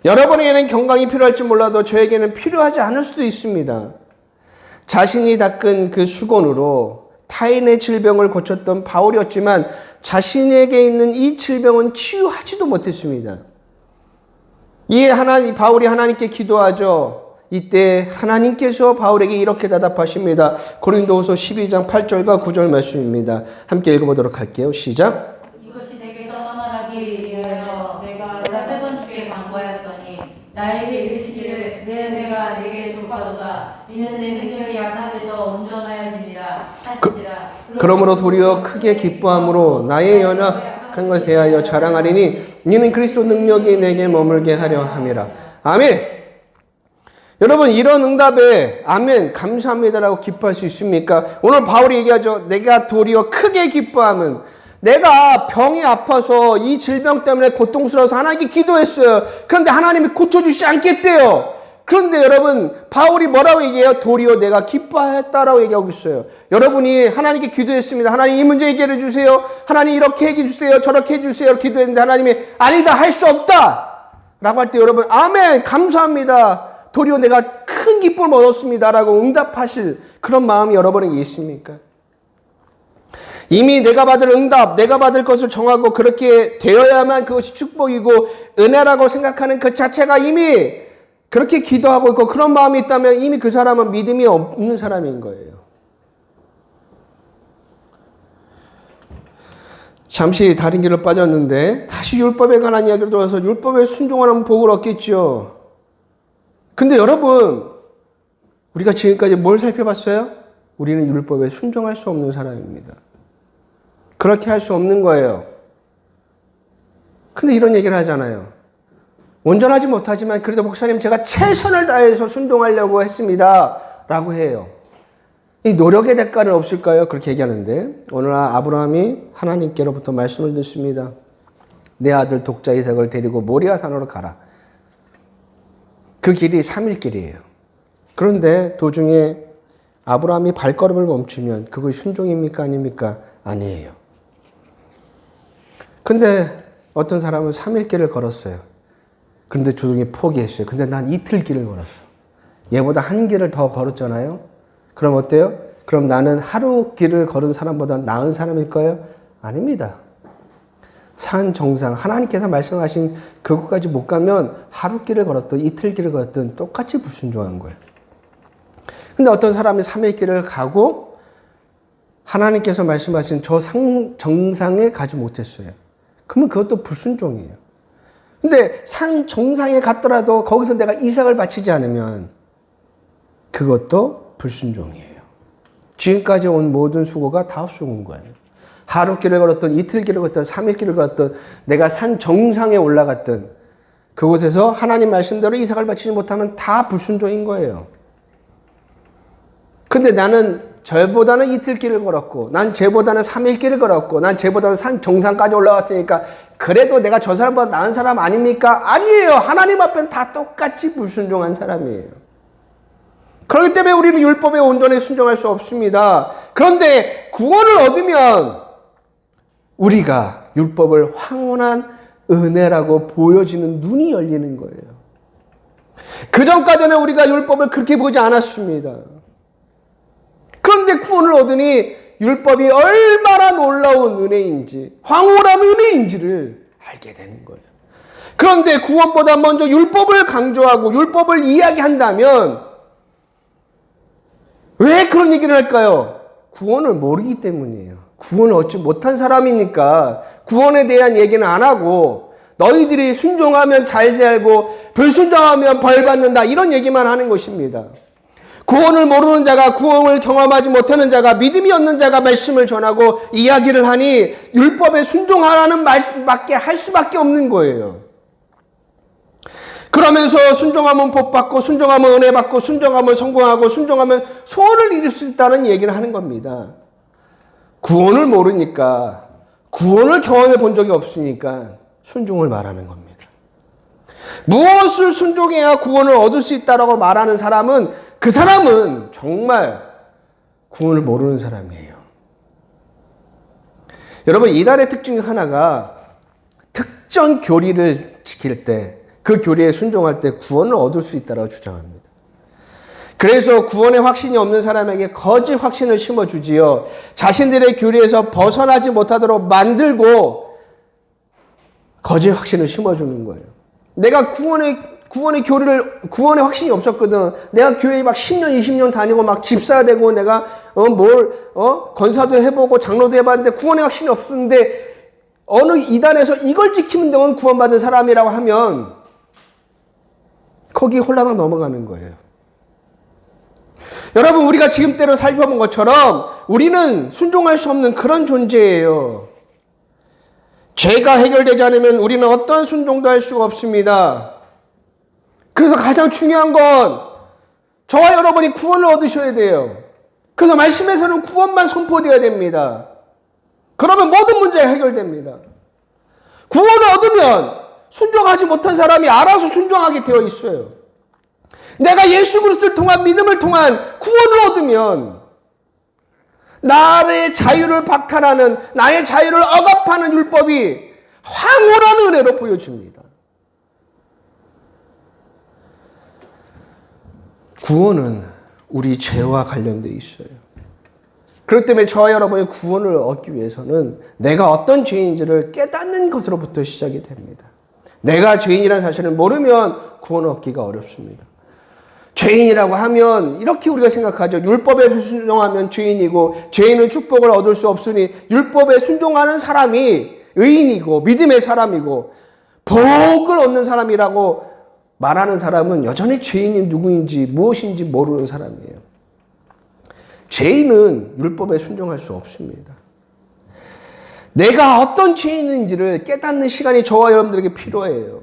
A: 여러분에게는 건강이 필요할지 몰라도 저에게는 필요하지 않을 수도 있습니다. 자신이 닦은 그 수건으로 타인의 질병을 고쳤던 바울이었지만 자신에게 있는 이 질병은 치유하지도 못했습니다. 바울이 하나님께 기도하죠. 이때 하나님께서 바울에게 이렇게 대답하십니다. 고린도후서 12장 8절과 9절 말씀입니다. 함께 읽어보도록 할게요. 시작.
B: 이것이 내게서 떠나가기 위하여 내가 세번 주께 간구하였더니 나에게 이르시기를 내 은혜가 내게 족하도다. 이는 내 능력이 약한 데서 온전하여지니라 하시니라.
A: 그러므로 도리어 크게 기뻐함으로 나의 연약한 걸 대하여 자랑하리니 이는 그리스도 능력이 내게 머물게 하려 함이라. 아멘. 여러분 이런 응답에 아멘 감사합니다라고 기뻐할 수 있습니까? 오늘 바울이 얘기하죠. 내가 도리어 크게 기뻐함은 내가 병이 아파서 이 질병 때문에 고통스러워서 하나님께 기도했어요. 그런데 하나님이 고쳐주시지 않겠대요. 그런데 여러분 바울이 뭐라고 얘기해요? 도리어 내가 기뻐했다라고 얘기하고 있어요. 여러분이 하나님께 기도했습니다. 하나님 이 문제 해결해 주세요. 하나님 이렇게 해주세요. 저렇게 해주세요. 기도했는데 하나님이 아니다 할 수 없다 라고 할 때 여러분 아멘 감사합니다. 도리어 내가 큰 기쁨을 얻었습니다 라고 응답하실 그런 마음이 여러분에게 있습니까? 이미 내가 받을 응답, 내가 받을 것을 정하고 그렇게 되어야만 그것이 축복이고 은혜라고 생각하는 그 자체가 이미 그렇게 기도하고 있고 그런 마음이 있다면 이미 그 사람은 믿음이 없는 사람인 거예요. 잠시 다른 길로 빠졌는데 다시 율법에 관한 이야기로 돌아서 율법에 순종하는 복을 얻겠죠. 근데 여러분 우리가 지금까지 뭘 살펴봤어요? 우리는 율법에 순종할 수 없는 사람입니다. 그렇게 할 수 없는 거예요. 근데 이런 얘기를 하잖아요. 온전하지 못하지만 그래도 목사님 제가 최선을 다해서 순종하려고 했습니다 라고 해요. 이 노력의 대가는 없을까요? 그렇게 얘기하는데 오늘 아브라함이 하나님께로부터 말씀을 듣습니다. 내 아들 독자 이삭을 데리고 모리아 산으로 가라. 그 길이 3일 길이에요. 그런데 도중에 아브라함이 발걸음을 멈추면 그것이 순종입니까? 아닙니까? 아니에요. 근데 어떤 사람은 3일 길을 걸었어요. 그런데 조용히 포기했어요. 근데 난 이틀 길을 걸었어. 얘보다 한 길을 더 걸었잖아요. 그럼 어때요? 그럼 나는 하루 길을 걸은 사람보다 나은 사람일까요? 아닙니다. 산 정상, 하나님께서 말씀하신 그곳까지 못 가면 하루 길을 걸었든 이틀 길을 걸었든 똑같이 불순종한 거예요. 근데 어떤 사람이 3일 길을 가고 하나님께서 말씀하신 저 정상에 가지 못했어요. 그러면 그것도 불순종이에요. 근데 산 정상에 갔더라도 거기서 내가 이삭을 바치지 않으면 그것도 불순종이에요. 지금까지 온 모든 수고가 다 헛수고인 거예요. 하루 길을 걸었든 이틀 길을 걸었든 3일 길을 걸었든 내가 산 정상에 올라갔든 그곳에서 하나님 말씀대로 이삭을 바치지 못하면 다 불순종인 거예요. 근데 나는 저보다는 이틀 길을 걸었고 난 쟤보다는 3일 길을 걸었고 난 쟤보다는 산 정상까지 올라왔으니까 그래도 내가 저 사람보다 나은 사람 아닙니까? 아니에요. 하나님 앞에는 다 똑같이 불순종한 사람이에요. 그렇기 때문에 우리는 율법에 온전히 순종할 수 없습니다. 그런데 구원을 얻으면 우리가 율법을 황홀한 은혜라고 보여지는 눈이 열리는 거예요. 그 전까지는 우리가 율법을 그렇게 보지 않았습니다. 그런데 구원을 얻으니 율법이 얼마나 놀라운 은혜인지, 황홀한 은혜인지를 알게 되는 거예요. 그런데 구원보다 먼저 율법을 강조하고 율법을 이야기한다면 왜 그런 얘기를 할까요? 구원을 모르기 때문이에요. 구원을 얻지 못한 사람이니까 구원에 대한 얘기는 안 하고 너희들이 순종하면 잘 살고 불순종하면 벌 받는다 이런 얘기만 하는 것입니다. 구원을 모르는 자가 구원을 경험하지 못하는 자가 믿음이 없는 자가 말씀을 전하고 이야기를 하니 율법에 순종하라는 말밖에 할 수밖에 없는 거예요. 그러면서 순종하면 복 받고 순종하면 은혜 받고 순종하면 성공하고 순종하면 소원을 이룰 수 있다는 얘기를 하는 겁니다. 구원을 모르니까 구원을 경험해 본 적이 없으니까 순종을 말하는 겁니다. 무엇을 순종해야 구원을 얻을 수 있다라고 말하는 사람은 그 사람은 정말 구원을 모르는 사람이에요. 여러분 이단의 특징 하나가 특정 교리를 지킬 때 그 교리에 순종할 때 구원을 얻을 수 있다고 주장합니다. 그래서 구원의 확신이 없는 사람에게 거짓 확신을 심어주지요. 자신들의 교리에서 벗어나지 못하도록 만들고 거짓 확신을 심어주는 거예요. 내가 구원의 구원의 확신이 없었거든. 내가 교회에 막 10년, 20년 다니고 막 집사 되고 내가 권사도 해보고 장로도 해봤는데 구원의 확신이 없었는데 어느 이단에서 이걸 지키면 되면 구원받은 사람이라고 하면 거기 홀라당 넘어가는 거예요. 여러분 우리가 지금대로 살펴본 것처럼 우리는 순종할 수 없는 그런 존재예요. 죄가 해결되지 않으면 우리는 어떤 순종도 할 수가 없습니다. 그래서 가장 중요한 건 저와 여러분이 구원을 얻으셔야 돼요. 그래서 말씀에서는 구원만 선포되어야 됩니다. 그러면 모든 문제가 해결됩니다. 구원을 얻으면 순종하지 못한 사람이 알아서 순종하게 되어 있어요. 내가 예수 그리스도를 통한 믿음을 통한 구원을 얻으면 나의 자유를 박탈하는 나의 자유를 억압하는 율법이 황홀한 은혜로 보여집니다. 구원은 우리 죄와 관련되어 있어요. 그렇기 때문에 저와 여러분의 구원을 얻기 위해서는 내가 어떤 죄인지를 깨닫는 것으로부터 시작이 됩니다. 내가 죄인이라는 사실을 모르면 구원을 얻기가 어렵습니다. 죄인이라고 하면 이렇게 우리가 생각하죠. 율법에 순종하면 죄인이고 죄인은 축복을 얻을 수 없으니 율법에 순종하는 사람이 의인이고 믿음의 사람이고 복을 얻는 사람이라고 말하는 사람은 여전히 죄인이 누구인지 무엇인지 모르는 사람이에요. 죄인은 율법에 순종할 수 없습니다. 내가 어떤 죄인인지를 깨닫는 시간이 저와 여러분들에게 필요해요.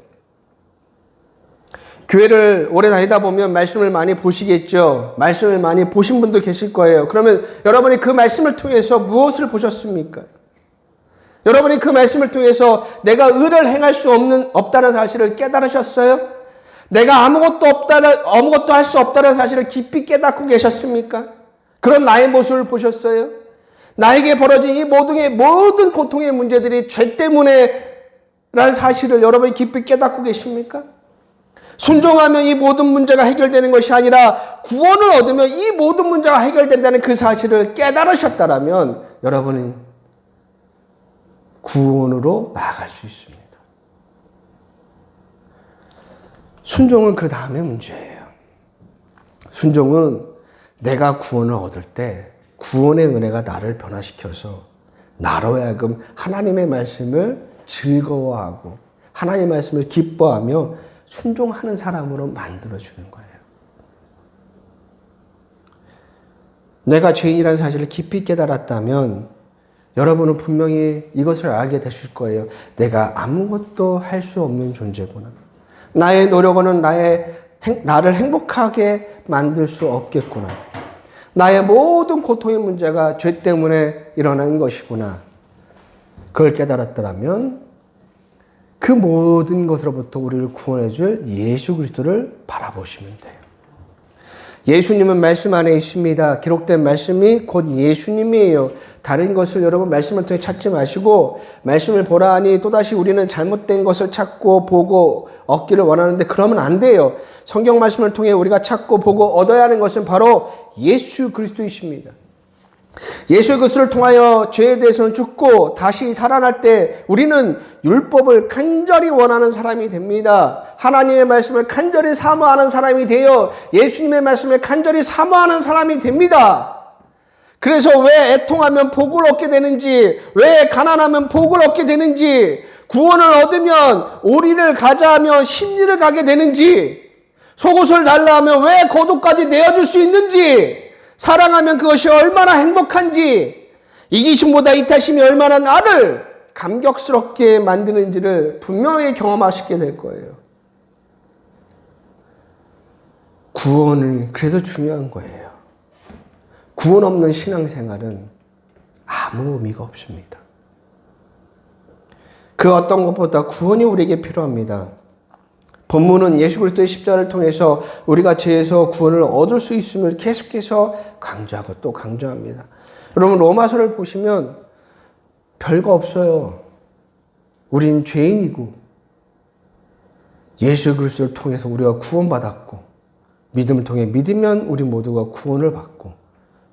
A: 교회를 오래 다니다 보면 말씀을 많이 보시겠죠. 말씀을 많이 보신 분도 계실 거예요. 그러면 여러분이 그 말씀을 통해서 무엇을 보셨습니까? 여러분이 그 말씀을 통해서 내가 의를 행할 수 없다는 사실을 깨달으셨어요? 내가 아무것도 할 수 없다는 사실을 깊이 깨닫고 계셨습니까? 그런 나의 모습을 보셨어요? 나에게 벌어진 이 모든 고통의 문제들이 죄 때문에 라는 사실을 여러분이 깊이 깨닫고 계십니까?
C: 순종하면 이 모든 문제가 해결되는 것이 아니라 구원을 얻으면 이 모든 문제가 해결된다는 그 사실을 깨달으셨다라면 여러분은 구원으로 나아갈 수 있습니다. 순종은 그 다음의 문제예요. 순종은 내가 구원을 얻을 때 구원의 은혜가 나를 변화시켜서 나로 하여금 하나님의 말씀을 즐거워하고 하나님의 말씀을 기뻐하며 순종하는 사람으로 만들어주는 거예요. 내가 죄인이라는 사실을 깊이 깨달았다면 여러분은 분명히 이것을 알게 되실 거예요. 내가 아무것도 할 수 없는 존재구나. 나의 노력은 나를 행복하게 만들 수 없겠구나. 나의 모든 고통의 문제가 죄 때문에 일어난 것이구나. 그걸 깨달았더라면 그 모든 것으로부터 우리를 구원해 줄 예수 그리스도를 바라보시면 돼요. 예수님은 말씀 안에 있습니다. 기록된 말씀이 곧 예수님이에요. 다른 것을 여러분 말씀을 통해 찾지 마시고 말씀을 보라 하니 또다시 우리는 잘못된 것을 찾고 보고 얻기를 원하는데 그러면 안 돼요. 성경 말씀을 통해 우리가 찾고 보고 얻어야 하는 것은 바로 예수 그리스도이십니다. 예수 그리스도를 통하여 죄에 대해서는 죽고 다시 살아날 때 우리는 율법을 간절히 원하는 사람이 됩니다. 하나님의 말씀을 간절히 사모하는 사람이 되어 예수님의 말씀을 간절히 사모하는 사람이 됩니다. 그래서 왜 애통하면 복을 얻게 되는지, 왜 가난하면 복을 얻게 되는지, 구원을 얻으면 오리를 가자 하며 심리를 가게 되는지, 속옷을 달라 하면 왜 겉옷까지 내어줄 수 있는지, 사랑하면 그것이 얼마나 행복한지, 이기심보다 이타심이 얼마나 나를 감격스럽게 만드는지를 분명히 경험하시게 될 거예요. 구원이 그래서 중요한 거예요. 구원 없는 신앙생활은 아무 의미가 없습니다. 그 어떤 것보다 구원이 우리에게 필요합니다. 본문은 예수 그리스도의 십자가를 통해서 우리가 죄에서 구원을 얻을 수 있음을 계속해서 강조하고 또 강조합니다. 여러분 로마서를 보시면 별거 없어요. 우린 죄인이고 예수 그리스도를 통해서 우리가 구원받았고 믿음을 통해 믿으면 우리 모두가 구원을 받고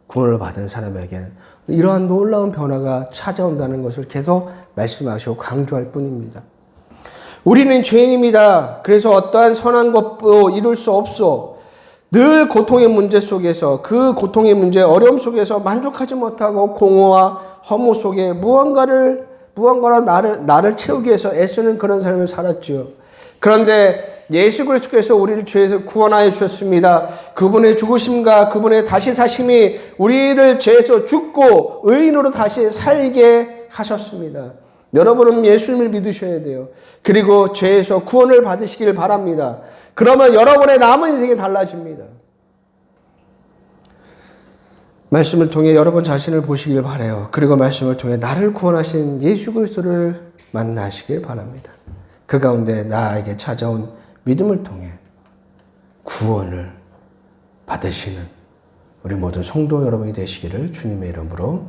C: 구원을 받은 사람에게는 이러한 놀라운 변화가 찾아온다는 것을 계속 말씀하시고 강조할 뿐입니다. 우리는 죄인입니다. 그래서 어떠한 선한 것도 이룰 수 없어. 늘 고통의 문제 속에서 그 고통의 문제, 어려움 속에서 만족하지 못하고 공허와 허무 속에 무언가로 나를 채우기 위해서 애쓰는 그런 삶을 살았죠. 그런데 예수 그리스도께서 우리를 죄에서 구원하여 주셨습니다. 그분의 죽으심과 그분의 다시 사심이 우리를 죄에서 죽고 의인으로 다시 살게 하셨습니다. 여러분은 예수님을 믿으셔야 돼요. 그리고 죄에서 구원을 받으시길 바랍니다. 그러면 여러분의 남은 인생이 달라집니다. 말씀을 통해 여러분 자신을 보시길 바라요. 그리고 말씀을 통해 나를 구원하신 예수 그리스도를 만나시길 바랍니다. 그 가운데 나에게 찾아온 믿음을 통해 구원을 받으시는 우리 모든 성도 여러분이 되시기를 주님의 이름으로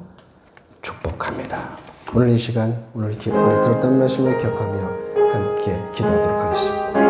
C: 축복합니다. 오늘 이 시간, 우리 들었던 말씀을 기억하며 함께 기도하도록 하겠습니다.